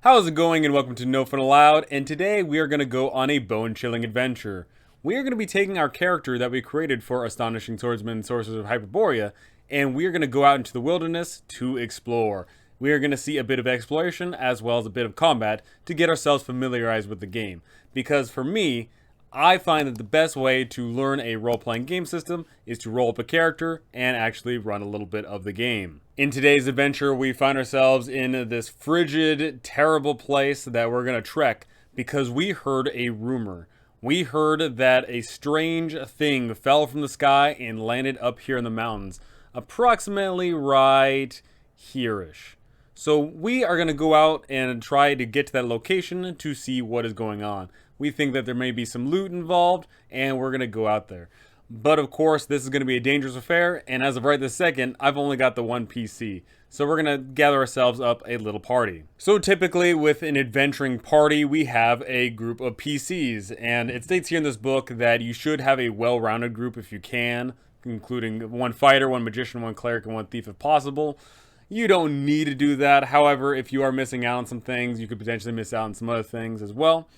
How's it going, and welcome to No Fun Allowed, and today we are going to go on a bone-chilling adventure. We are going to be taking our character that we created for Astonishing Swordsmen Sorcerers of Hyperborea, and we are going to go out into the wilderness to explore. We are going to see a bit of exploration as well as a bit of combat to get ourselves familiarized with the game. Because for me, I find that the best way to learn a role-playing game system is to roll up a character and actually run a little bit of the game. In today's adventure, we find ourselves in this frigid, terrible place that we're going to trek because we heard a rumor. We heard that a strange thing fell from the sky and landed up here in the mountains, approximately right here-ish. So we are going to go out and try to get to that location to see what is going on. We think that there may be some loot involved, and we're going to go out there. But of course, this is going to be a dangerous affair, and as of right this second, I've only got the one PC. So we're going to gather ourselves up a little party. So typically with an adventuring party, we have a group of PCs, and it states here in this book that you should have a well-rounded group if you can, including one fighter, one magician, one cleric, and one thief if possible. You don't need to do that. However, if you are missing out on some things, you could potentially miss out on some other things as well.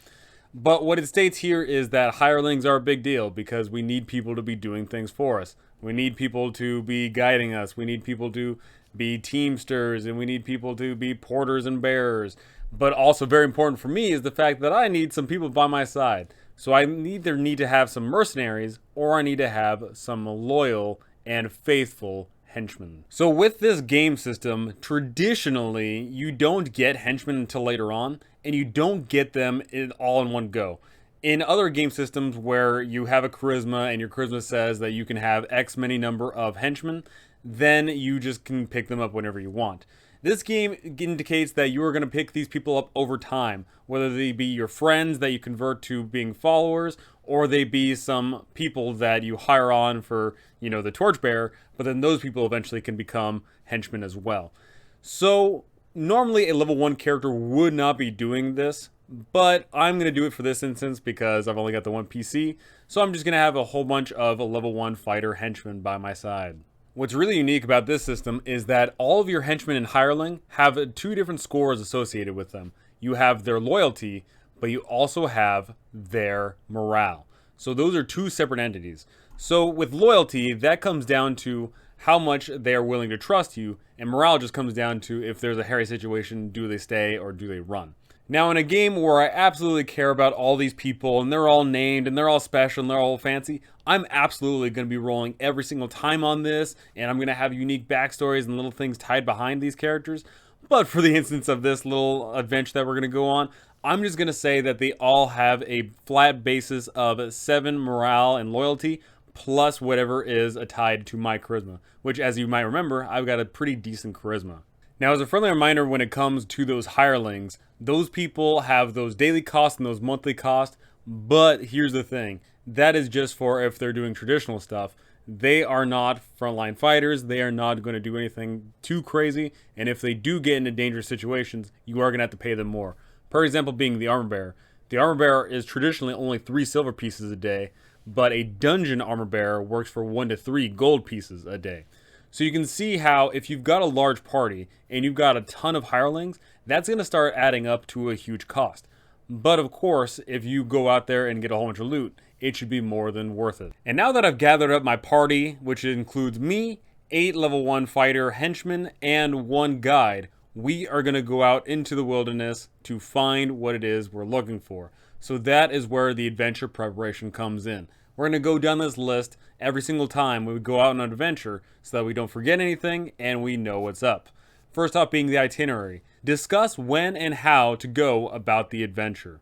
But what it states here is that hirelings are a big deal because we need people to be doing things for us. We need people to be guiding us. We need people to be teamsters, and we need people to be porters and bearers. But also very important for me is the fact that I need some people by my side. So I either need to have some mercenaries or I need to have some loyal and faithful henchmen. So with this game system, traditionally, you don't get henchmen until later on, and you don't get them all in one go. In other game systems where you have a charisma and your charisma says that you can have X many number of henchmen, then you just can pick them up whenever you want. This game indicates that you are going to pick these people up over time, whether they be your friends that you convert to being followers, or they be some people that you hire on for, the torchbearer, but then those people eventually can become henchmen as well. So normally a level 1 character would not be doing this, but I'm going to do it for this instance because I've only got the one PC, so I'm just going to have a whole bunch of a level 1 fighter henchmen by my side. What's really unique about this system is that all of your henchmen in Hireling have two different scores associated with them. You have their loyalty, but you also have their morale. So those are two separate entities. So with loyalty, that comes down to how much they are willing to trust you, and morale just comes down to if there's a hairy situation, do they stay or do they run? Now in a game where I absolutely care about all these people and they're all named and they're all special and they're all fancy, I'm absolutely going to be rolling every single time on this, and I'm going to have unique backstories and little things tied behind these characters. But for the instance of this little adventure that we're going to go on, I'm just going to say that they all have a flat basis of 7 morale and loyalty, plus whatever is tied to my charisma, which, as you might remember, I've got a pretty decent charisma. Now, as a friendly reminder, when it comes to those hirelings, those people have those daily costs and those monthly costs, but here's the thing. That is just for if they're doing traditional stuff. They are not frontline fighters. They are not going to do anything too crazy, and if they do get into dangerous situations, you are going to have to pay them more. For example, being the armor bearer. The armor bearer is traditionally only 3 silver pieces a day, but a dungeon armor bearer works for 1 to 3 gold pieces a day. So you can see how if you've got a large party and you've got a ton of hirelings, that's going to start adding up to a huge cost. But of course, if you go out there and get a whole bunch of loot, it should be more than worth it. And now that I've gathered up my party, which includes me, 8 level 1 fighter henchmen, and 1 guide, we are going to go out into the wilderness to find what it is we're looking for. So that is where the adventure preparation comes in. We're going to go down this list every single time we go out on an adventure so that we don't forget anything and we know what's up. First off being the itinerary. Discuss when and how to go about the adventure.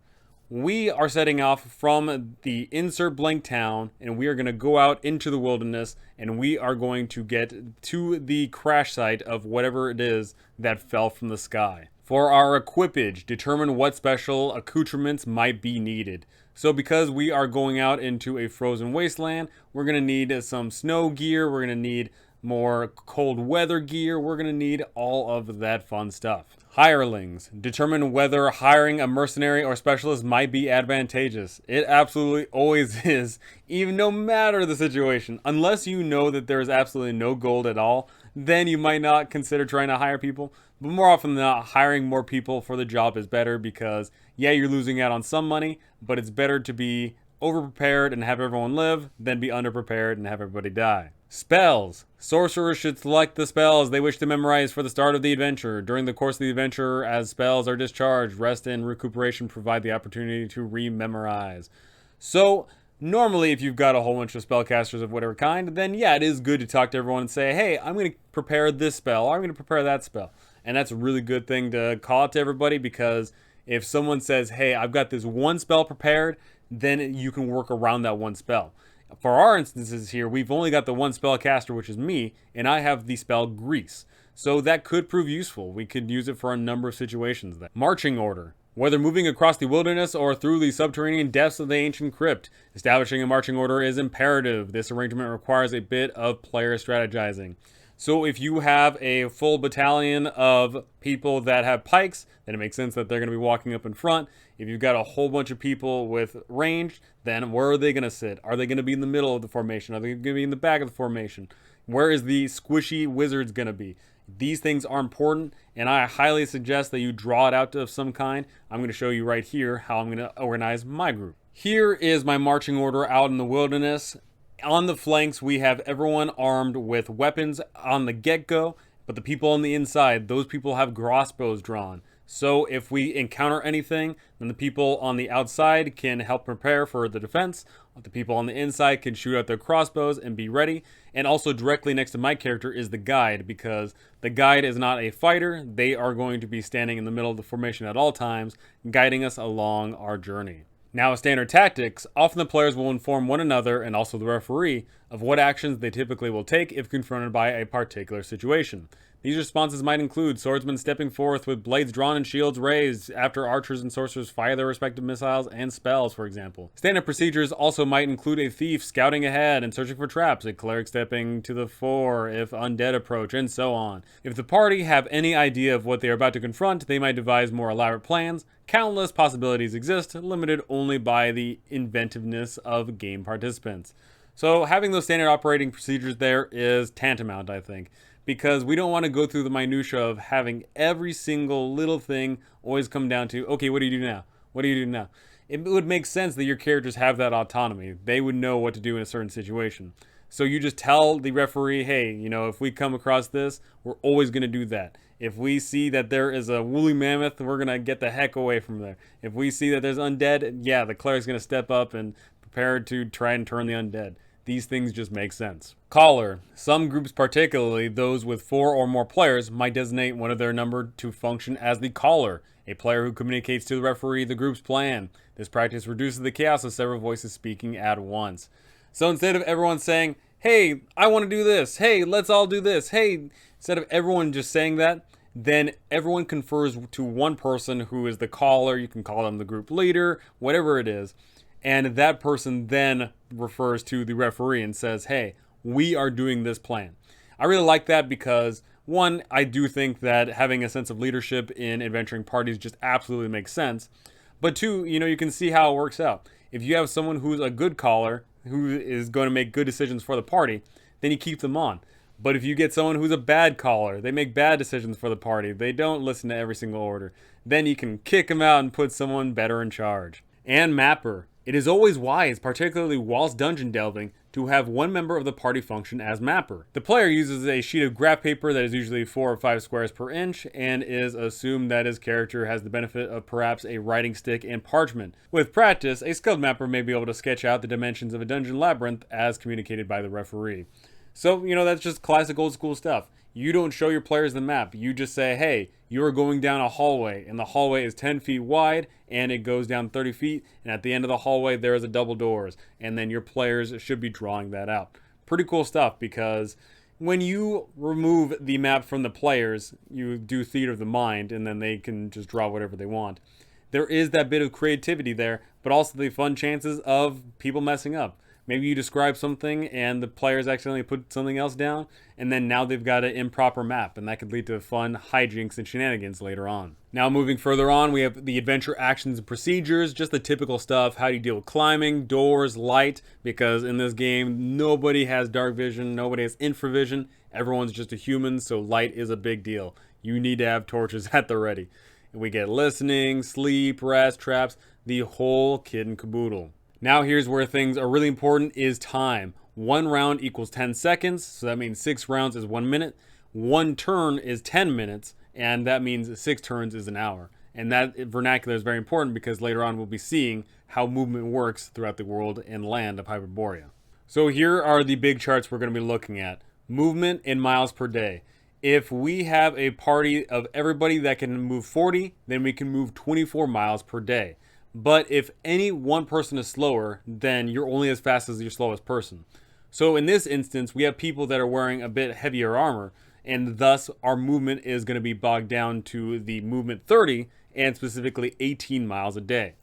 We are setting off from the insert blank town, and we are going to go out into the wilderness, and we are going to get to the crash site of whatever it is that fell from the sky. For our equipage, determine what special accoutrements might be needed. So because we are going out into a frozen wasteland, we're going to need some snow gear, we're going to need more cold weather gear, we're going to need all of that fun stuff. Hirelings. Determine whether hiring a mercenary or specialist might be advantageous. It absolutely always is, even no matter the situation. Unless you know that there is absolutely no gold at all, then you might not consider trying to hire people. But more often than not, hiring more people for the job is better because, yeah, you're losing out on some money, but it's better to be overprepared and have everyone live than be underprepared and have everybody die. Spells. Sorcerers should select the spells they wish to memorize for the start of the adventure. During the course of the adventure, as spells are discharged, rest and recuperation provide the opportunity to re-memorize. So, normally if you've got a whole bunch of spellcasters of whatever kind, then yeah, it is good to talk to everyone and say, hey, I'm going to prepare this spell, or I'm going to prepare that spell. And that's a really good thing to call out to everybody, because if someone says, hey, I've got this one spell prepared, then you can work around that one spell. For our instances here, we've only got the one spellcaster, which is me, and I have the spell Grease. So that could prove useful. We could use it for a number of situations there. Marching order. Whether moving across the wilderness or through the subterranean depths of the ancient crypt, establishing a marching order is imperative. This arrangement requires a bit of player strategizing. So if you have a full battalion of people that have pikes, then it makes sense that they're going to be walking up in front. If you've got a whole bunch of people with ranged, then where are they going to sit? Are they going to be in the middle of the formation? Are they going to be in the back of the formation? Where is the squishy wizards going to be? These things are important, and I highly suggest that you draw it out of some kind. I'm going to show you right here how I'm going to organize my group. Here is my marching order out in the wilderness. On the flanks, we have everyone armed with weapons on the get-go, but the people on the inside, those people have crossbows drawn. So if we encounter anything, then the people on the outside can help prepare for the defense. The people on the inside can shoot out their crossbows and be ready. And also directly next to my character is the guide, because the guide is not a fighter. They are going to be standing in the middle of the formation at all times, guiding us along our journey. Now, as standard tactics, often the players will inform one another, and also the referee, of what actions they typically will take if confronted by a particular situation. These responses might include swordsmen stepping forth with blades drawn and shields raised after archers and sorcerers fire their respective missiles and spells, for example. Standard procedures also might include a thief scouting ahead and searching for traps, a cleric stepping to the fore if undead approach, and so on. If the party have any idea of what they are about to confront, they might devise more elaborate plans. Countless possibilities exist, limited only by the inventiveness of game participants. So having those standard operating procedures there is tantamount, I think, because we don't want to go through the minutia of having every single little thing always come down to, okay, what do you do now? What do you do now? It would make sense that your characters have that autonomy. They would know what to do in a certain situation. So you just tell the referee, hey, you know, if we come across this, we're always going to do that. If we see that there is a woolly mammoth, we're going to get the heck away from there. If we see that there's undead, yeah, the cleric's going to step up and prepare to try and turn the undead. These things just make sense. Caller. Some groups, particularly those with 4 or more players, might designate one of their number to function as the caller, a player who communicates to the referee the group's plan. This practice reduces the chaos of several voices speaking at once. So instead of everyone saying, hey, I want to do this, hey, let's all do this, hey, instead of everyone just saying that, then everyone confers to one person who is the caller. You can call them the group leader, whatever it is. And that person then refers to the referee and says, hey, we are doing this plan. I really like that because, one, I do think that having a sense of leadership in adventuring parties just absolutely makes sense. But two, you know, you can see how it works out. If you have someone who's a good caller, who is going to make good decisions for the party, then you keep them on. But if you get someone who's a bad caller, they make bad decisions for the party, they don't listen to every single order, then you can kick them out and put someone better in charge. And mapper. It is always wise, particularly whilst dungeon delving, to have one member of the party function as mapper. The player uses a sheet of graph paper that is usually 4 or 5 squares per inch, and is assumed that his character has the benefit of perhaps a writing stick and parchment. With practice, a skilled mapper may be able to sketch out the dimensions of a dungeon labyrinth as communicated by the referee. So, you know, that's just classic old school stuff. You don't show your players the map. You just say, hey, you are going down a hallway, and the hallway is 10 feet wide, and it goes down 30 feet, and at the end of the hallway, there is a double doors, and then your players should be drawing that out. Pretty cool stuff, because when you remove the map from the players, you do theater of the mind, and then they can just draw whatever they want. There is that bit of creativity there, but also the fun chances of people messing up. Maybe you describe something and the players accidentally put something else down, and then now they've got an improper map, and that could lead to fun hijinks and shenanigans later on. Now moving further on, we have the adventure actions and procedures, just the typical stuff. How do you deal with climbing, doors, light, because in this game, nobody has dark vision, nobody has infravision. Everyone's just a human, so light is a big deal. You need to have torches at the ready. And we get listening, sleep, rest, traps, the whole kit and caboodle. Now here's where things are really important is time. 1 round equals 10 seconds, so that means 6 rounds is 1 minute. 1 turn is 10 minutes, and that means 6 turns is an hour. And that vernacular is very important because later on we'll be seeing how movement works throughout the world and land of Hyperborea. So here are the big charts we're going to be looking at. Movement in miles per day. If we have a party of everybody that can move 40, then we can move 24 miles per day. But if any one person is slower, then you're only as fast as your slowest person. So in this instance, we have people that are wearing a bit heavier armor, and thus our movement is going to be bogged down to the movement 30 and specifically 18 miles a day.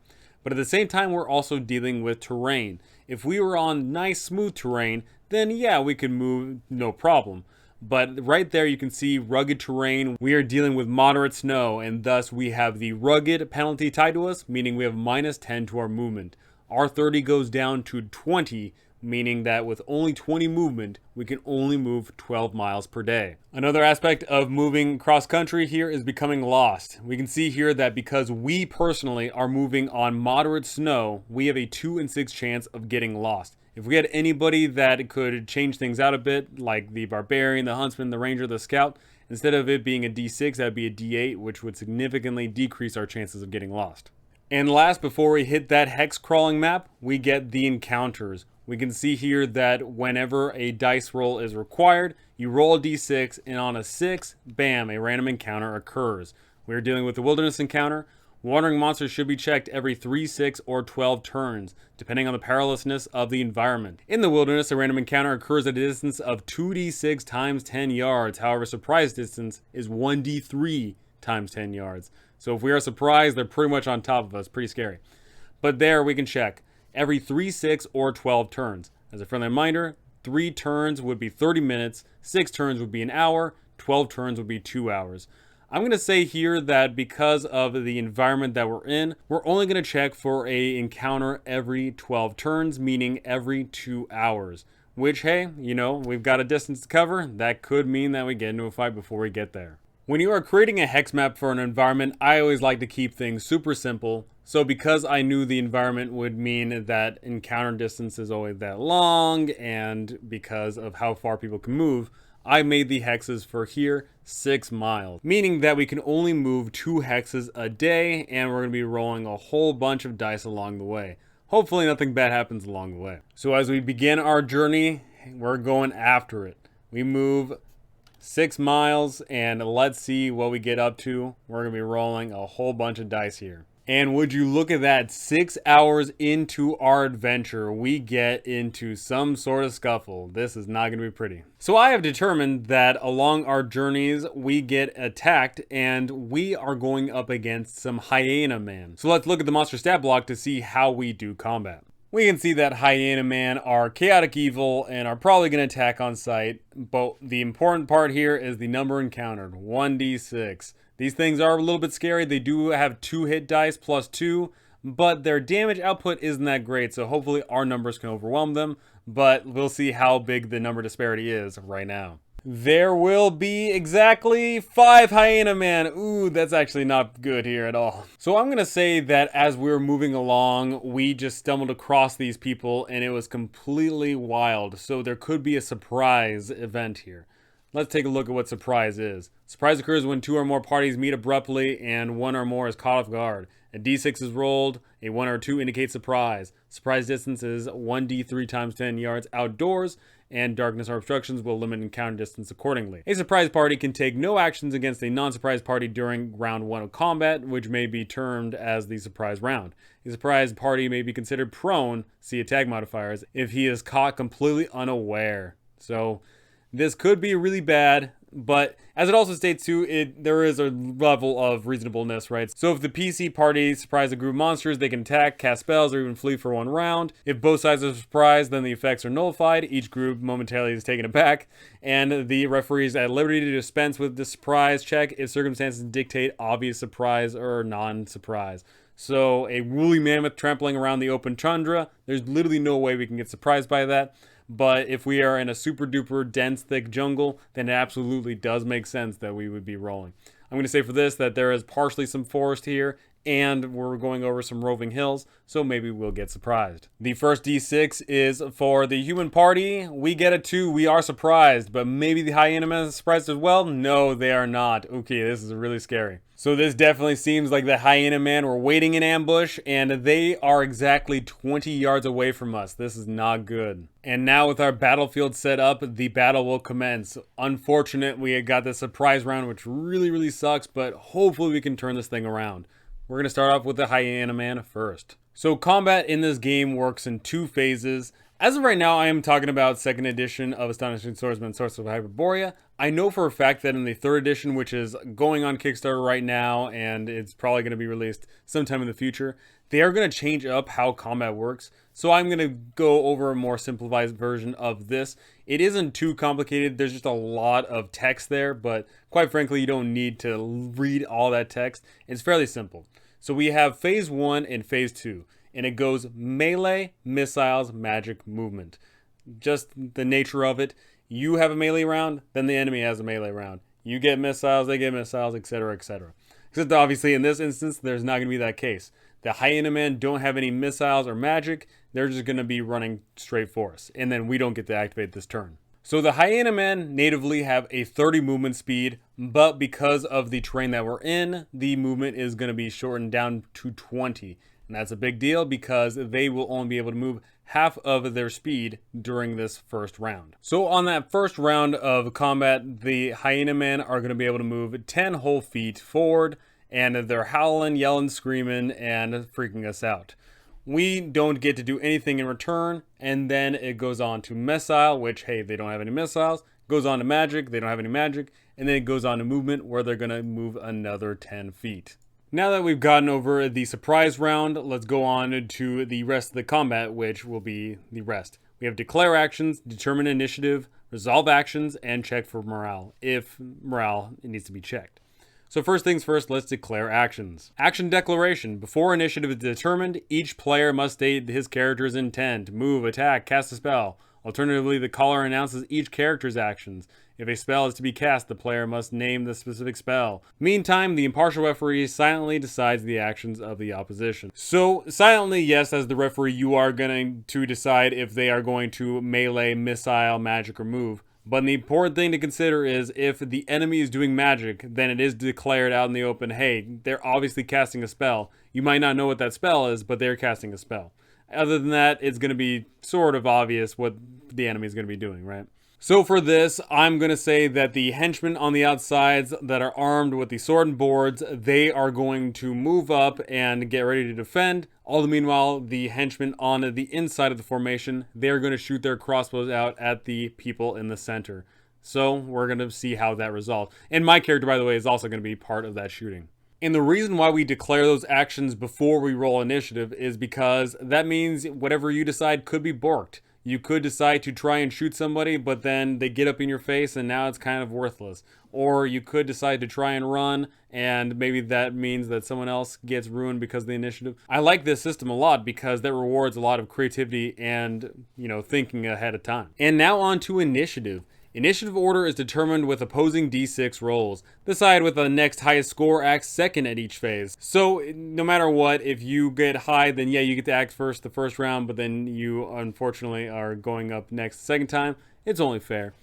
But at the same time, we're also dealing with terrain. If we were on nice smooth terrain, then yeah, we could move no problem. But right there you can see rugged terrain. We are dealing with moderate snow, and thus we have the rugged penalty tied to us, meaning we have -10 to our movement. Our 30 goes down to 20, meaning that with only 20 movement, we can only move 12 miles per day. Another aspect of moving cross country here is becoming lost. We can see here that because we personally are moving on moderate snow, we have a 2 in 6 chance of getting lost. If we had anybody that could change things out a bit, like the Barbarian, the Huntsman, the Ranger, the Scout, instead of it being a D6, that would be a D8, which would significantly decrease our chances of getting lost. And last, before we hit that hex crawling map, we get the encounters. We can see here that whenever a dice roll is required, you roll a D6, and on a 6, bam, a random encounter occurs. We're dealing with the wilderness encounter. Wandering monsters should be checked every 3, 6, or 12 turns, depending on the perilousness of the environment. In the wilderness, a random encounter occurs at a distance of 2d6 times 10 yards. However, surprise distance is 1d3 times 10 yards. So if we are surprised, they're pretty much on top of us. Pretty scary. But there we can check every 3, 6, or 12 turns. As a friendly reminder, 3 turns would be 30 minutes, 6 turns would be an hour, 12 turns would be 2 hours. I'm going to say here that because of the environment that we're in, we're only going to check for a encounter every 12 turns, meaning every 2 hours. Which, hey, you know, we've got a distance to cover. That could mean that we get into a fight before we get there. When you are creating a hex map for an environment, I always like to keep things super simple. So because I knew the environment would mean that encounter distance is always that long, and because of how far people can move, I made the hexes for here 6 miles, meaning that we can only move 2 hexes a day, and we're going to be rolling a whole bunch of dice along the way. Hopefully nothing bad happens along the way. So as we begin our journey, we're going after it. We move 6 miles, and let's see what we get up to. We're going to be rolling a whole bunch of dice here. And would you look at that, 6 hours into our adventure, we get into some sort of scuffle. This is not going to be pretty. So I have determined that along our journeys, we get attacked, and we are going up against some Hyena Man. So let's look at the monster stat block to see how we do combat. We can see that Hyena Man are chaotic evil and are probably going to attack on sight. But the important part here is the number encountered, 1d6. These things are a little bit scary. They do have 2 hit dice plus 2, but their damage output isn't that great, so hopefully our numbers can overwhelm them, but we'll see how big the number disparity is right now. There will be exactly 5 Hyena Man. Ooh, that's actually not good here at all. So I'm going to say that as we were moving along, we just stumbled across these people, and it was completely wild, so there could be a surprise event here. Let's take a look at what surprise is. Surprise occurs when 2 or more parties meet abruptly and 1 or more is caught off guard. A d6 is rolled, a 1 or 2 indicates surprise. Surprise distance is 1d3 times 10 yards outdoors, and darkness or obstructions will limit encounter distance accordingly. A surprise party can take no actions against a non-surprise party during round 1 of combat, which may be termed as the surprise round. A surprise party may be considered prone, see attack modifiers, if he is caught completely unaware. So this could be really bad, but as it also states too, there is a level of reasonableness, right? So if the PC party surprise a group of monsters, they can attack, cast spells, or even flee for 1 round. If both sides are surprised, then the effects are nullified. Each group momentarily is taken aback, and the referee is at liberty to dispense with the surprise check if circumstances dictate obvious surprise or non-surprise. So a woolly mammoth trampling around the open tundra, there's literally no way we can get surprised by that. but if we are in a super duper dense, thick jungle, then it absolutely does make sense that we would be rolling. I'm going to say for this that there is partially some forest here, and we're going over some roving hills, so maybe we'll get surprised. The first D6 is for the human party. We get a 2. We are surprised, but maybe the Hyena Man is surprised as well? No, they are not. Okay, this is really scary. So this definitely seems like the Hyena Man were waiting in ambush, and they are exactly 20 yards away from us. This is not good. And now with our battlefield set up, the battle will commence. Unfortunately, we got the surprise round, which really sucks, but hopefully we can turn this thing around. We're going to start off with the Hyena Man first. So combat in this game works in 2 phases. As of right now, I am talking about 2nd edition of Astonishing Swordsmen Sorcerers of Hyperborea. I know for a fact that in the 3rd edition, which is going on Kickstarter right now, and it's probably going to be released sometime in the future, they are going to change up how combat works. So I'm going to go over a more simplified version of this. It isn't too complicated. There's just a lot of text there, but quite frankly, you don't need to read all that text. It's fairly simple. So we have phase 1 and phase 2, and it goes melee, missiles, magic, movement. Just the nature of it. You have a melee round, then the enemy has a melee round. You get missiles, they get missiles, etc., etc. Except obviously in this instance, there's not going to be that case. The Hyena Men don't have any missiles or magic. They're just going to be running straight for us, and then we don't get to activate this turn. So the Hyena Men natively have a 30 movement speed, but because of the terrain that we're in, the movement is going to be shortened down to 20. And that's a big deal because they will only be able to move half of their speed during this first round. So on that first round of combat, the Hyena Men are going to be able to move 10 whole feet forward, and they're howling, yelling, screaming, and freaking us out. We don't get to do anything in return, and then it goes on to missile, which, hey, they don't have any missiles. Goes on to magic, they don't have any magic, and then it goes on to movement, where they're going to move another 10 feet. Now that we've gotten over the surprise round, let's go on to the rest of the combat, which will be the rest. We have declare actions, determine initiative, resolve actions, and check for morale, if morale needs to be checked. So first things first, let's declare actions. Action declaration. Before initiative is determined, each player must state his character's intent, move, attack, cast a spell. Alternatively, the caller announces each character's actions. If a spell is to be cast, the player must name the specific spell. Meantime, the impartial referee silently decides the actions of the opposition. So, silently, yes, as the referee, you are going to decide if they are going to melee, missile, magic, or move. But the important thing to consider is if the enemy is doing magic, then it is declared out in the open, hey, they're obviously casting a spell. You might not know what that spell is, but they're casting a spell. Other than that, it's going to be sort of obvious what the enemy is going to be doing, right? So for this, I'm going to say that the henchmen on the outsides that are armed with the sword and boards, they are going to move up and get ready to defend. All the meanwhile, the henchmen on the inside of the formation, they're going to shoot their crossbows out at the people in the center. So we're going to see how that resolves. And my character, by the way, is also going to be part of that shooting. And the reason why we declare those actions before we roll initiative is because that means whatever you decide could be borked. You could decide to try and shoot somebody, but then they get up in your face and now it's kind of worthless. Or you could decide to try and run, and maybe that means that someone else gets ruined because of the initiative. I like this system a lot because that rewards a lot of creativity and, thinking ahead of time. And now on to initiative. Initiative order is determined with opposing d6 rolls. The side with the next highest score acts second at each phase. So no matter what, if you get high, then yeah, you get to act first the first round, but then you unfortunately are going up next the second time. It's only fair.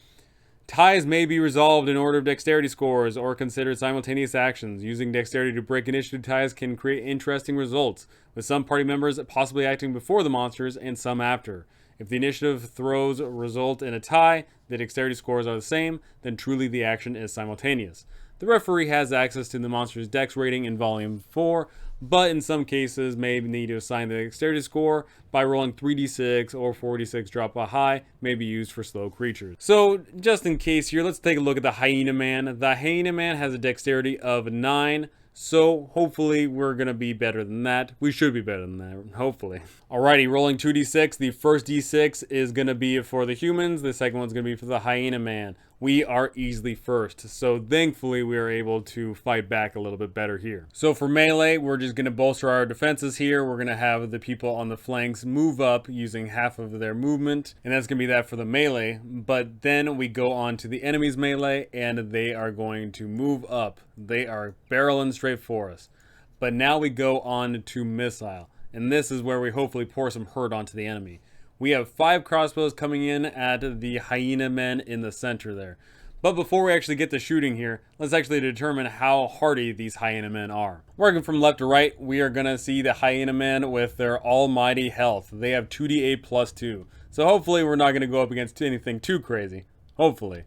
Ties may be resolved in order of dexterity scores or considered simultaneous actions. Using dexterity to break initiative ties can create interesting results, with some party members possibly acting before the monsters and some after. If the initiative throws result in a tie, the dexterity scores are the same, then truly the action is simultaneous. The referee has access to the monster's dex rating in Volume 4, but in some cases may need to assign the dexterity score by rolling 3d6 or 4d6 drop a high, may be used for slow creatures. So just in case here, let's take a look at the Hyena Man. The Hyena Man has a dexterity of 9. So hopefully we're going to be better than that. We should be better than that, hopefully. Alrighty, rolling 2d6. The first d6 is going to be for the humans. The second one's going to be for the Hyena Man. we are easily first. So thankfully we are able to fight back a little bit better here. So for melee, we're just going to bolster our defenses here. We're going to have the people on the flanks move up using half of their movement, and that's going to be that for the melee. But then we go on to the enemy's melee, and they are going to move up. They are barreling straight for us. But now we go on to missile, and this is where we hopefully pour some hurt onto the enemy. We have 5 crossbows coming in at the Hyena Men in the center there. But before we actually get to shooting here, let's actually determine how hardy these Hyena Men are. Working from left to right, we are going to see the Hyena Men with their almighty health. They have 2d8 plus 2. So hopefully we're not going to go up against anything too crazy. Hopefully.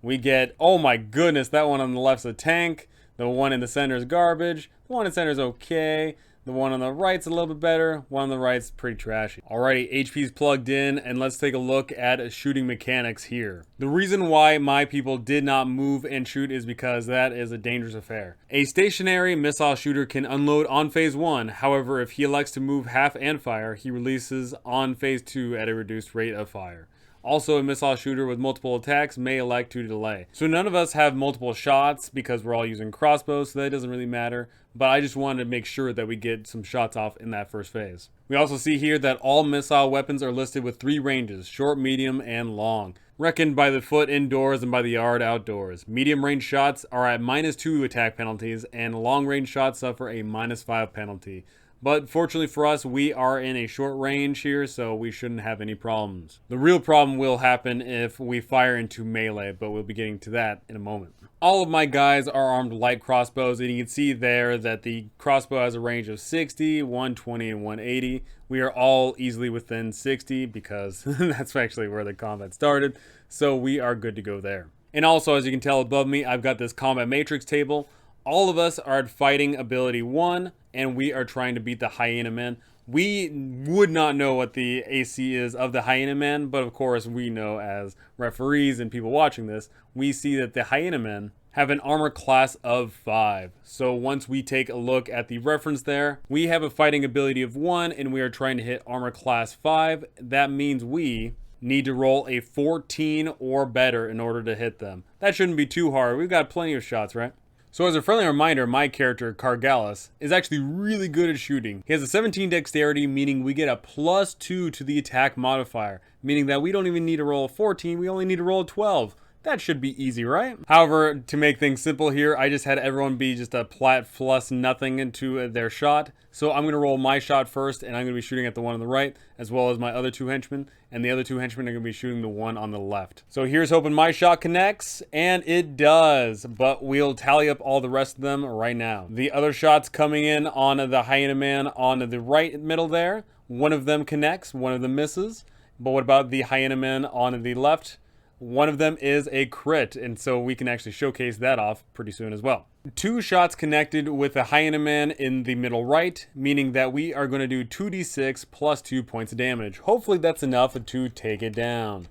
We get, oh my goodness, that one on the left's a tank. The one in the center is garbage. The one in the center is okay. The one on the right's a little bit better. One on the right's pretty trashy. Alrighty, HP's plugged in, and let's take a look at shooting mechanics here. The reason why my people did not move and shoot is because that is a dangerous affair. A stationary missile shooter can unload on phase 1. However, if he elects to move half and fire, he releases on phase 2 at a reduced rate of fire. Also, a missile shooter with multiple attacks may elect to delay. So none of us have multiple shots because we're all using crossbows, so that doesn't really matter. But I just wanted to make sure that we get some shots off in that first phase. We also see here that all missile weapons are listed with 3 ranges, short, medium, and long. Reckoned by the foot indoors and by the yard outdoors. Medium range shots are at -2 attack penalties, and long range shots suffer a -5 penalty. But fortunately for us, we are in a short range here, so we shouldn't have any problems. The real problem will happen if we fire into melee, but we'll be getting to that in a moment. All of my guys are armed light crossbows, and you can see there that the crossbow has a range of 60, 120, and 180. We are all easily within 60 because that's actually where the combat started, so we are good to go there. And also, as you can tell above me, I've got this combat matrix table. All of us are at fighting ability 1, and we are trying to beat the Hyena Man. We would not know what the AC is of the Hyena Man, but of course we know as referees and people watching this, we see that the Hyena Men have an armor class of 5. So once we take a look at the reference there, we have a fighting ability of 1, and we are trying to hit armor class 5. That means we need to roll a 14 or better in order to hit them. That shouldn't be too hard. We've got plenty of shots, right? So as a friendly reminder, my character, Cargalis, is actually really good at shooting. He has a 17 dexterity, meaning we get a +2 to the attack modifier, meaning that we don't even need to roll a 14, we only need to roll a 12. That should be easy, right? However, to make things simple here, I just had everyone be just a plat plus nothing into their shot. So I'm going to roll my shot first, and I'm going to be shooting at the one on the right, as well as my other 2 henchmen, and the other 2 henchmen are going to be shooting the one on the left. So here's hoping my shot connects, and it does, but we'll tally up all the rest of them right now. The other shots coming in on the Hyena Man on the right middle there, one of them connects, one of them misses, but what about the Hyena Man on the left? One of them is a crit, and so we can actually showcase that off pretty soon as well. 2 shots connected with the Hyena Man in the middle right, meaning that we are going to do 2d6 plus 2 points of damage. Hopefully that's enough to take it down.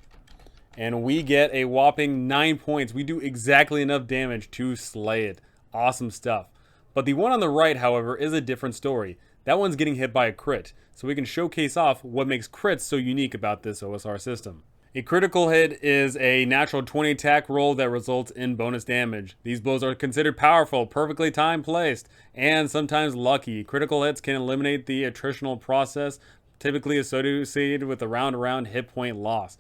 And we get a whopping 9 points. We do exactly enough damage to slay it. Awesome stuff. But the one on the right, however, is a different story. That one's getting hit by a crit, so we can showcase off what makes crits so unique about this OSR system. A critical hit is a natural 20 attack roll that results in bonus damage. These blows are considered powerful, perfectly timed placed, and sometimes lucky. Critical hits can eliminate the attritional process typically associated with a round-around hit point loss.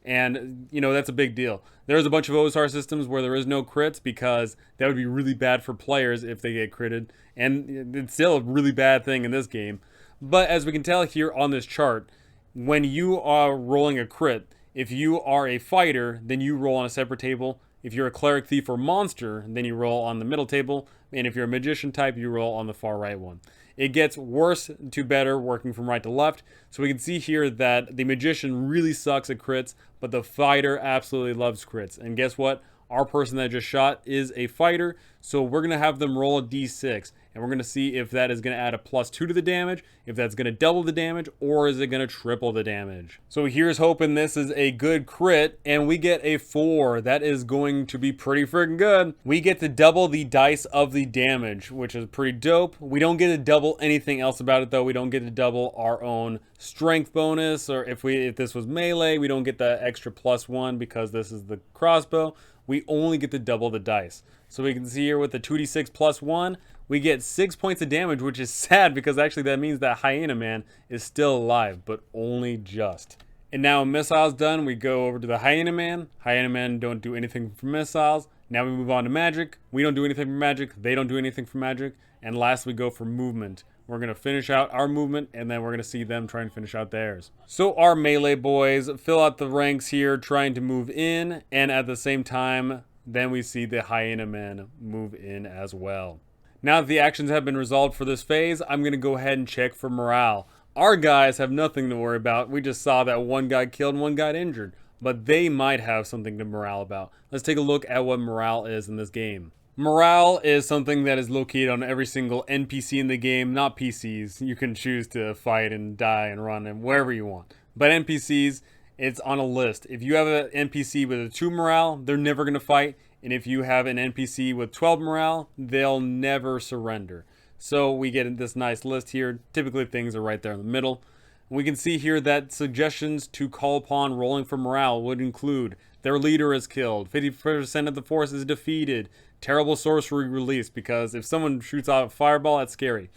And, you know, that's a big deal. There's a bunch of OSR systems where there is no crits because that would be really bad for players if they get critted. And it's still a really bad thing in this game. But as we can tell here on this chart, when you are rolling a crit, if you are a fighter, then you roll on a separate table. If you're a cleric, thief, or monster, then you roll on the middle table. And if you're a magician type, you roll on the far right one. It gets worse to better working from right to left. So we can see here that the magician really sucks at crits, but the fighter absolutely loves crits. And guess what? Our person that just shot is a fighter, so we're going to have them roll a d6. and we're going to see if that is going to add a +2 to the damage, if that's going to double the damage, or is it going to triple the damage. So here's hoping this is a good crit, and we get a 4. That is going to be pretty freaking good. We get to double the dice of the damage, which is pretty dope. We don't get to double anything else about it though. We don't get to double our own strength bonus, or if this was melee, we don't get the extra +1 because this is the crossbow. We only get to double the dice. So we can see here with the 2d6 +1, we get 6 points of damage, which is sad because actually that means that Hyena Man is still alive, but only just. And now missiles done, we go over to the Hyena Man. Hyena Man don't do anything for missiles. Now we move on to magic. We don't do anything for magic. They don't do anything for magic. And last we go for movement. We're going to finish out our movement, and then we're going to see them try and finish out theirs. So our melee boys fill out the ranks here, trying to move in, and at the same time, then we see the Hyena Men move in as well. Now that the actions have been resolved for this phase, I'm going to go ahead and check for morale. Our guys have nothing to worry about. We just saw that one got killed and one got injured, but they might have something to morale about. Let's take a look at what morale is in this game. Morale is something that is located on every single NPC in the game, not PCs. You can choose to fight and die and run and wherever you want. But NPCs, it's on a list. If you have an NPC with a 2 morale, they're never going to fight. And if you have an NPC with 12 morale, they'll never surrender. So we get this nice list here. Typically things are right there in the middle. We can see here that suggestions to call upon rolling for morale would include their leader is killed, 50% of the force is defeated, terrible sorcery released, because if someone shoots out a fireball, that's scary.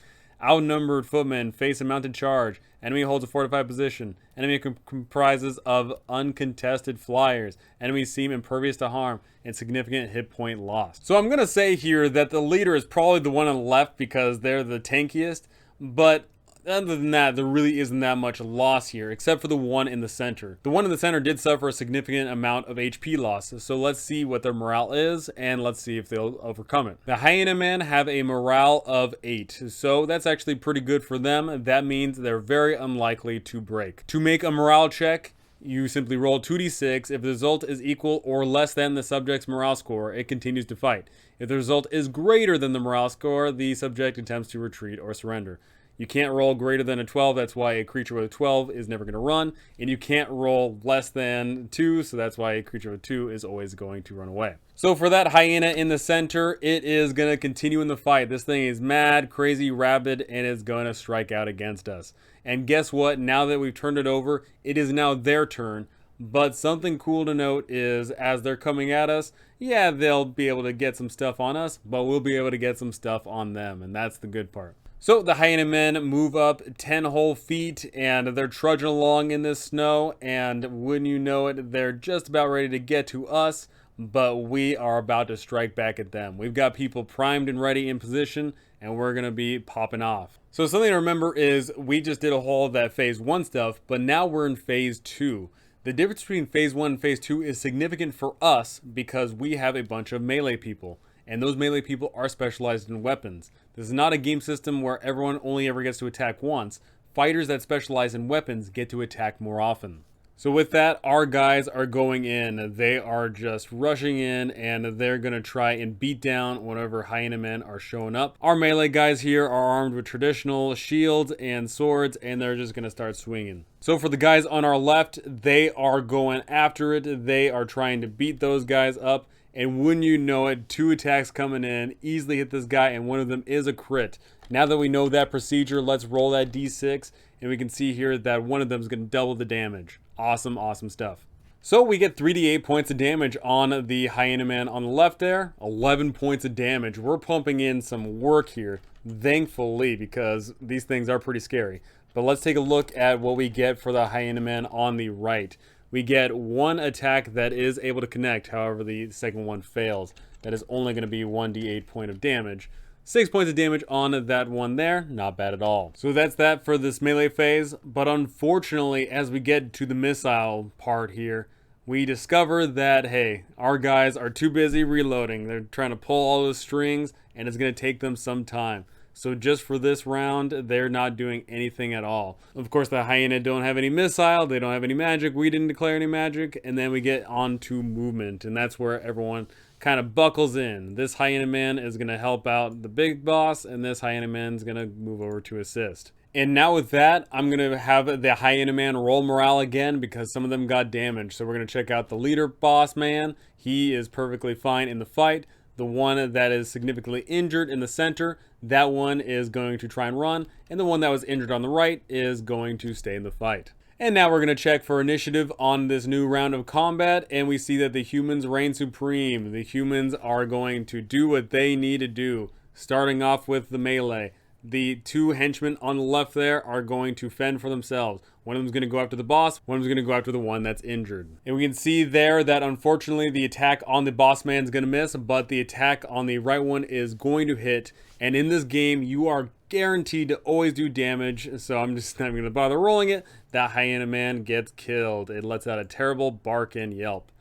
Outnumbered footmen face a mounted charge. Enemy holds a fortified position. Enemy comprises of uncontested flyers. Enemies seem impervious to harm and significant hit point lost. So I'm going to say here that the leader is probably the one on the left because they're the tankiest, but other than that, there really isn't that much loss here, except for the one in the center. The one in the center did suffer a significant amount of HP loss, so let's see what their morale is, and let's see if they'll overcome it. The Hyena Men have a morale of 8, so that's actually pretty good for them. That means they're very unlikely to break. To make a morale check, you simply roll 2d6. If the result is equal or less than the subject's morale score, it continues to fight. If the result is greater than the morale score, the subject attempts to retreat or surrender. You can't roll greater than a 12, that's why a creature with a 12 is never going to run. And you can't roll less than 2, so that's why a creature with 2 is always going to run away. So for that hyena in the center, it is going to continue in the fight. This thing is mad, crazy, rabid, and it's going to strike out against us. And guess what? Now that we've turned it over, it is now their turn. But something cool to note is as they're coming at us, yeah, they'll be able to get some stuff on us, but we'll be able to get some stuff on them, and that's the good part. So the Hyena Men move up 10 whole feet, and they're trudging along in this snow, and wouldn't you know it, they're just about ready to get to us, but we are about to strike back at them. We've got people primed and ready in position, and we're going to be popping off. So something to remember is we just did a whole of that phase 1 stuff, but now we're in phase 2. The difference between phase 1 and phase 2 is significant for us because we have a bunch of melee people. And those melee people are specialized in weapons. This is not a game system where everyone only ever gets to attack once. Fighters that specialize in weapons get to attack more often. So with that, our guys are going in. They are just rushing in, and they're going to try and beat down whenever Hyena Men are showing up. Our melee guys here are armed with traditional shields and swords, and they're just going to start swinging. So for the guys on our left, they are going after it. They are trying to beat those guys up. And wouldn't you know it, 2 attacks coming in, easily hit this guy, and one of them is a crit. Now that we know that procedure, let's roll that d6, and we can see here that one of them is going to double the damage. Awesome, awesome stuff. So we get 3d8 points of damage on the Hyena Man on the left there. 11 points of damage. We're pumping in some work here, thankfully, because these things are pretty scary. But let's take a look at what we get for the Hyena Man on the right. We get 1 attack that is able to connect, however the second one fails. That is only going to be 1d8 point of damage. 6 points of damage on that one there, not bad at all. So that's that for this melee phase, but unfortunately as we get to the missile part here, we discover that, hey, our guys are too busy reloading. They're trying to pull all those strings, and it's going to take them some time. So just for this round, they're not doing anything at all. Of course, the Hyena don't have any missile. They don't have any magic. We didn't declare any magic. And then we get on to movement. And that's where everyone kind of buckles in. This Hyena Man is going to help out the big boss, and this Hyena Man is going to move over to assist. And now with that, I'm going to have the Hyena Man roll morale again because some of them got damaged. So we're going to check out the leader boss man. He is perfectly fine in the fight. The one that is significantly injured in the center, that one is going to try and run. And the one that was injured on the right is going to stay in the fight. And now we're going to check for initiative on this new round of combat, and we see that the humans reign supreme. The humans are going to do what they need to do, starting off with the melee. The two henchmen on the left there are going to fend for themselves. One of them is going to go after the boss, one of them is going to go after the one that's injured. And we can see there that unfortunately the attack on the boss man is going to miss, but the attack on the right one is going to hit. And in this game, you are guaranteed to always do damage, so I'm just not even going to bother rolling it. That Hyena Man gets killed. It lets out a terrible bark and yelp.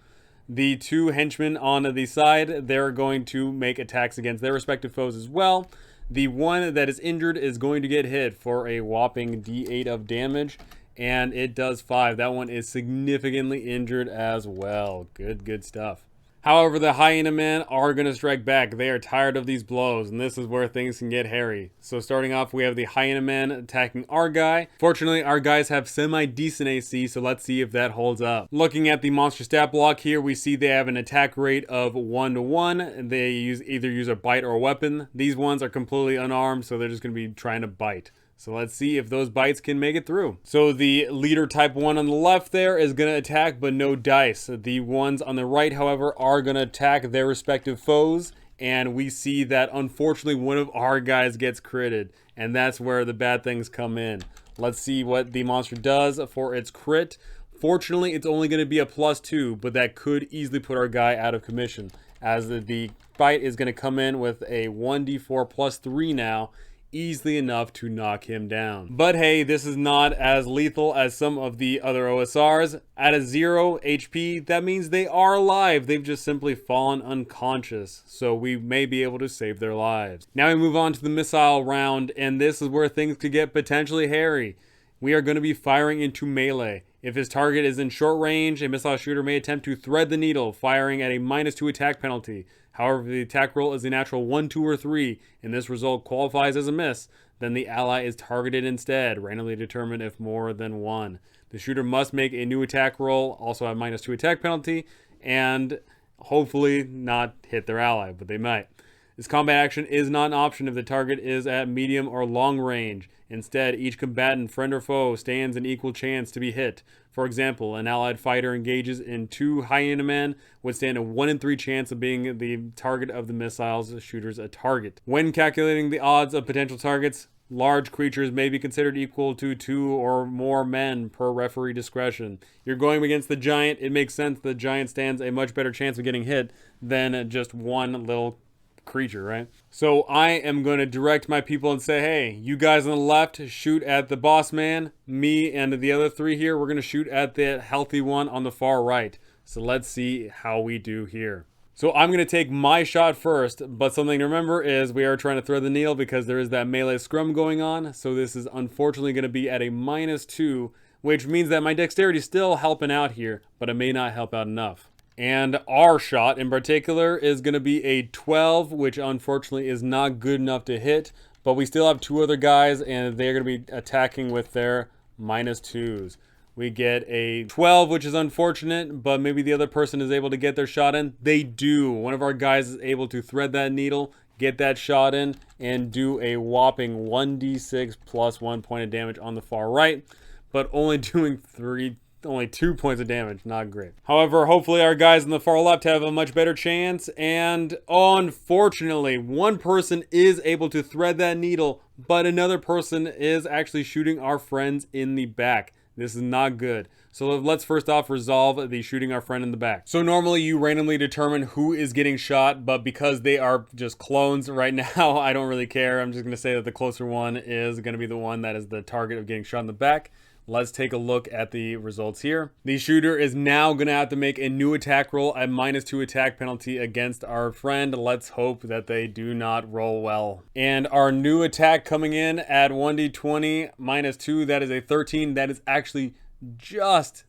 The two henchmen on the side, they're going to make attacks against their respective foes as well. The one that is injured is going to get hit for a whopping D8 of damage, and it does 5. That one is significantly injured as well. Good stuff. However, the Hyena Men are going to strike back. They are tired of these blows, and this is where things can get hairy. So starting off, we have the Hyena Men attacking our guy. Fortunately, our guys have semi-decent AC, so let's see if that holds up. Looking at the monster stat block here, we see they have an attack rate of 1-to-1. They either use a bite or a weapon. These ones are completely unarmed, so they're just going to be trying to bite. So let's see if those bites can make it through. So the leader type 1 on the left there is going to attack, but no dice. The ones on the right, however, are going to attack their respective foes. And we see that unfortunately one of our guys gets critted. And that's where the bad things come in. Let's see what the monster does for its crit. Fortunately, it's only going to be a +2, but that could easily put our guy out of commission. As the bite is going to come in with a 1d4 +3 now. Easily enough to knock him down. But hey, this is not as lethal as some of the other OSRs. At a 0 HP, that means they are alive. They've just simply fallen unconscious. So we may be able to save their lives. Now we move on to the missile round, and this is where things could get potentially hairy. We are going to be firing into melee. If his target is in short range, a missile shooter may attempt to thread the needle, firing at a -2 attack penalty. However, if the attack roll is a natural 1, 2, or 3, and this result qualifies as a miss, then the ally is targeted instead, randomly determined if more than 1. The shooter must make a new attack roll, also a -2 attack penalty, and hopefully not hit their ally, but they might. This combat action is not an option if the target is at medium or long range. Instead, each combatant, friend or foe, stands an equal chance to be hit. For example, an allied fighter engages in 2 Hyena Men would stand a 1 in 3 chance of being the target of the missile's shooter's a target. When calculating the odds of potential targets, large creatures may be considered equal to 2 or more men per referee discretion. You're going against the giant, it makes sense the giant stands a much better chance of getting hit than just one little creature, right? So I am going to direct my people and say, hey, you guys on the left shoot at the boss man. Me and the other 3 here, we're going to shoot at the healthy one on the far right. So let's see how we do here. So I'm going to take my shot first, but something to remember is we are trying to thread the needle because there is that melee scrum going on. So this is unfortunately going to be at a -2, which means that my dexterity is still helping out here, but it may not help out enough. And our shot in particular is going to be a 12, which unfortunately is not good enough to hit. But we still have 2 other guys, and they're going to be attacking with their -2s. We get a 12, which is unfortunate, but maybe the other person is able to get their shot in. They do. One of our guys is able to thread that needle, get that shot in, and do a whopping 1d6 plus 1 point of damage on the far right, but only doing 2 points of damage. Not great. However, hopefully our guys on the far left have a much better chance, and unfortunately, one person is able to thread that needle, but another person is actually shooting our friends in the back. This is not good. So let's first off resolve the shooting our friend in the back. So normally you randomly determine who is getting shot, but because they are just clones right now, I don't really care. I'm just going to say that the closer one is going to be the one that is the target of getting shot in the back. Let's take a look at the results here. The shooter is now going to have to make a new attack roll at -2 attack penalty against our friend. Let's hope that they do not roll well. And our new attack coming in at 1d20 -2, that is a 13. That is actually just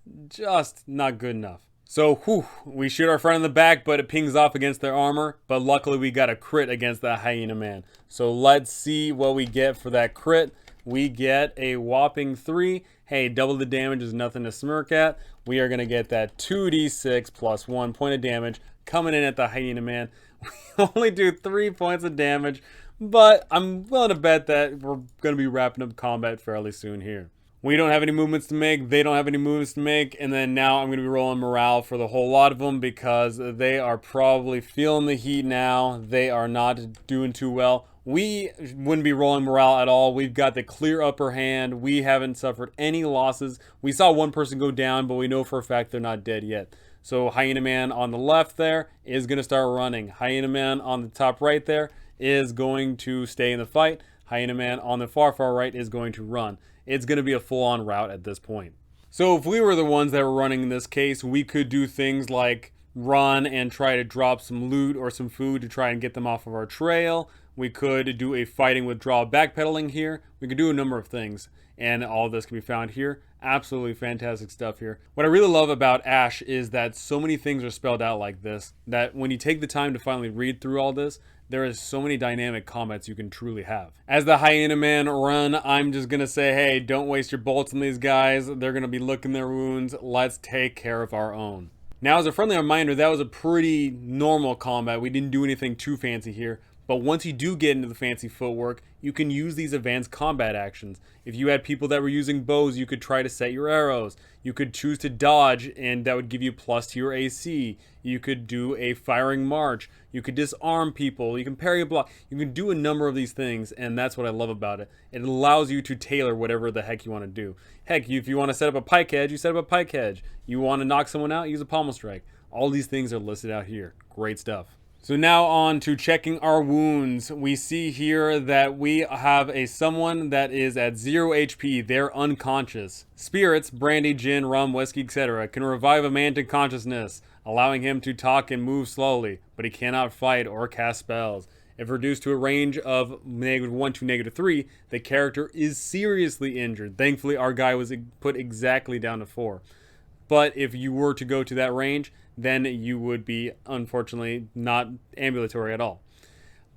not good enough. So, whew, we shoot our friend in the back, but it pings off against their armor. But luckily, we got a crit against that Hyena Man. So let's see what we get for that crit. We get a whopping 3. Hey, double the damage is nothing to smirk at. We are going to get that 2d6 plus 1 point of damage coming in at the Hyena Man. We only do 3 points of damage, but I'm willing to bet that we're going to be wrapping up combat fairly soon here. We don't have any movements to make, they don't have any movements to make, and then now I'm going to be rolling morale for the whole lot of them because they are probably feeling the heat now. They are not doing too well. We wouldn't be rolling morale at all. We've got the clear upper hand. We haven't suffered any losses. We saw one person go down, but we know for a fact they're not dead yet. So Hyena Man on the left there is going to start running. Hyena Man on the top right there is going to stay in the fight. Hyena Man on the far right is going to run. It's going to be a full-on rout at this point. So if we were the ones that were running in this case, we could do things like run and try to drop some loot or some food to try and get them off of our trail. We could do a fighting withdrawal backpedaling here. We could do a number of things, and all of this can be found here. Absolutely fantastic stuff here. What I really love about Ash is that so many things are spelled out like this, that when you take the time to finally read through all this, there is so many dynamic combats you can truly have. As the Hyena Man run, I'm just going to say, hey, don't waste your bolts on these guys. They're going to be licking their wounds. Let's take care of our own. Now, as a friendly reminder, that was a pretty normal combat. We didn't do anything too fancy here. But once you do get into the fancy footwork, you can use these advanced combat actions. If you had people that were using bows, you could try to set your arrows. You could choose to dodge, and that would give you plus to your AC. You could do a firing march. You could disarm people. You can parry a block. You can do a number of these things, and that's what I love about it. It allows you to tailor whatever the heck you want to do. Heck, if you want to set up a pike edge, you set up a pike edge. You want to knock someone out, use a pommel strike. All these things are listed out here. Great stuff. So now on to checking our wounds. We see here that we have someone that is at 0 HP. They're unconscious. Spirits, brandy, gin, rum, whiskey, etc. can revive a man to consciousness, allowing him to talk and move slowly, but he cannot fight or cast spells. If reduced to a range of -1 to -3, the character is seriously injured. Thankfully, our guy was put exactly down to 4. But if you were to go to that range, then you would be, unfortunately, not ambulatory at all.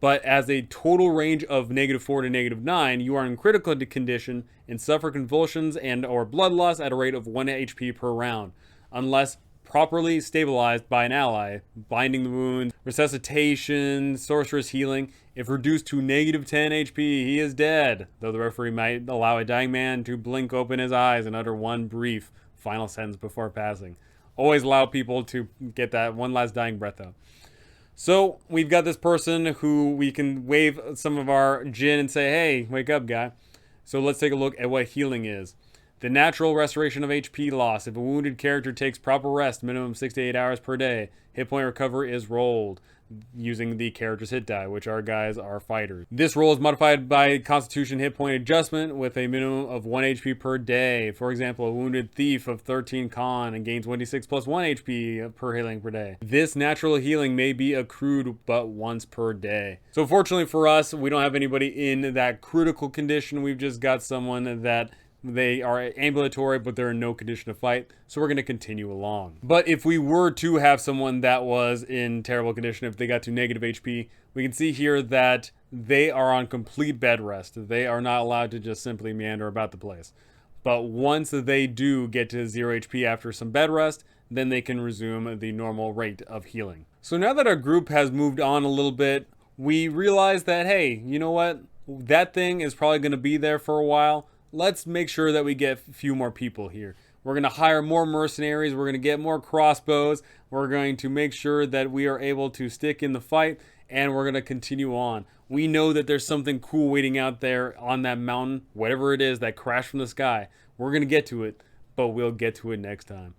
But as a total range of -4 to -9, you are in critical condition and suffer convulsions and or blood loss at a rate of 1 HP per round, unless properly stabilized by an ally. Binding the wound, resuscitation, sorcerer's healing. If reduced to -10 HP, he is dead, though the referee might allow a dying man to blink open his eyes and utter one brief final sentence before passing. Always allow people to get that one last dying breath out. So we've got this person who we can wave some of our gin and say, hey, wake up, guy. So let's take a look at what healing is. The natural restoration of HP loss. If a wounded character takes proper rest, minimum 6 to 8 hours per day, hit point recovery is rolled using the character's hit die, which our guys are fighters. This roll is modified by Constitution hit point adjustment with a minimum of 1 HP per day. For example, a wounded thief of 13 con and gains 1d6 plus 1 HP per healing per day. This natural healing may be accrued but once per day. So fortunately for us, we don't have anybody in that critical condition. We've just got someone that they are ambulatory, but they're in no condition to fight, so we're going to continue along. But if we were to have someone that was in terrible condition, if they got to negative HP, we can see here that they are on complete bed rest. They are not allowed to just simply meander about the place. But once they do get to 0 HP after some bed rest, then they can resume the normal rate of healing. So now that our group has moved on a little bit, we realize that, hey, you know what? That thing is probably going to be there for a while. Let's make sure that we get a few more people here. We're going to hire more mercenaries. We're going to get more crossbows. We're going to make sure that we are able to stick in the fight, and we're going to continue on. We know that there's something cool waiting out there on that mountain, whatever it is that crashed from the sky. We're going to get to it, but we'll get to it next time.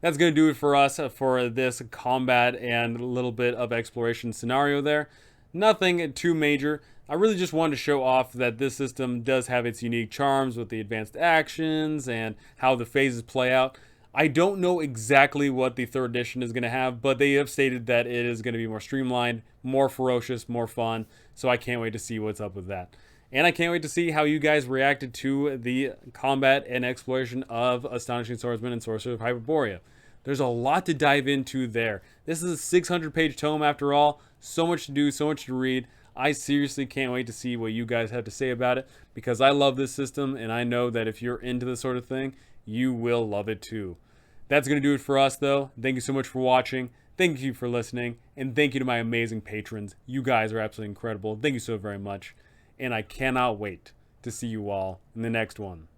That's going to do it for us for this combat and a little bit of exploration scenario there. Nothing too major. I really just wanted to show off that this system does have its unique charms with the advanced actions and how the phases play out. I don't know exactly what the 3rd edition is going to have, but they have stated that it is going to be more streamlined, more ferocious, more fun, so I can't wait to see what's up with that. And I can't wait to see how you guys reacted to the combat and exploration of Astonishing Swordsmen and Sorcerers of Hyperborea. There's a lot to dive into there. This is a 600-page tome after all. So much to do, so much to read. I seriously can't wait to see what you guys have to say about it, because I love this system, and I know that if you're into this sort of thing, you will love it too. That's going to do it for us, though. Thank you so much for watching. Thank you for listening. And thank you to my amazing patrons. You guys are absolutely incredible. Thank you so very much. And I cannot wait to see you all in the next one.